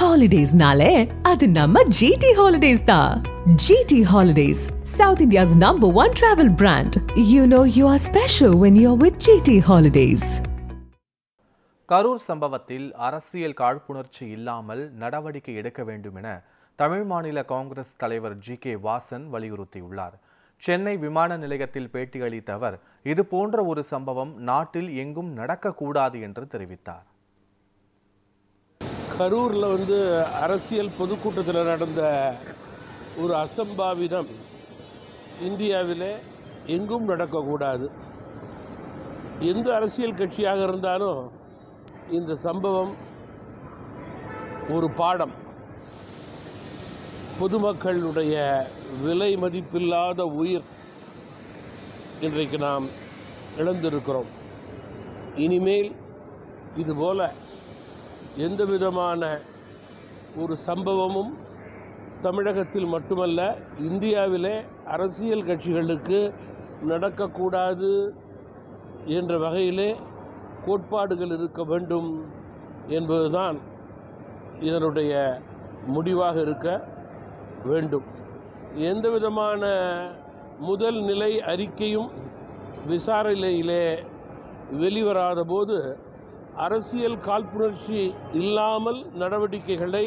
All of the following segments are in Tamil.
Holidays-nale, adu namma GT Holidays da. GT Holidays, South India's #1 travel brand. You know you are special when you're with GT Holidays. Karur சம்பவத்தில் அரசியல் காழ்ப்புணர்ச்சி இல்லாமல் நடவடிக்கை எடுக்க வேண்டும் என தமிழ் மாநில காங்கிரஸ் தலைவர் ஜி.கே. வாசன் வலியுறுத்தியுள்ளார். சென்னை விமான நிலையத்தில் பேட்டியளித்த அவர் இது போன்ற ஒரு சம்பவம் நாட்டில் எங்கும் நடக்கக்கூடாது என்று தெரிவித்தார். கரூரில் அரசியல் பொதுக்கூட்டத்தில் நடந்த ஒரு அசம்பாவிதம் இந்தியாவிலே எங்கும் நடக்கக்கூடாது. எந்த அரசியல் கட்சியாக இருந்தாலும் இந்த சம்பவம் ஒரு பாடம். பொதுமக்களுடைய விலை மதிப்பில்லாத உயிர் இன்றைக்கு நாம் இழந்திருக்கிறோம். இனிமேல் இதுபோல எந்த விதமான ஒரு சம்பவமும் தமிழகத்தில் மட்டுமல்ல இந்தியாவிலே அரசியல் கட்சிகளுக்கு நடக்கக்கூடாது என்ற வகையிலே கோட்பாடுகள் இருக்க வேண்டும் என்பதுதான் இதனுடைய முடிவாக இருக்க வேண்டும். எந்த விதமான முதல் நிலை அறிக்கையும் விசாரணையிலே வெளிவராத போது அரசியல் காழ்ப்புணர்ச்சி இல்லாமல் நடவடிக்கைகளை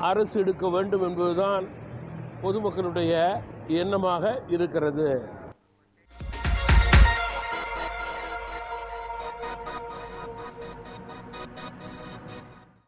அரசு எடுக்க வேண்டும் என்பதுதான் பொதுமக்களுடைய எண்ணமாக இருக்கிறது.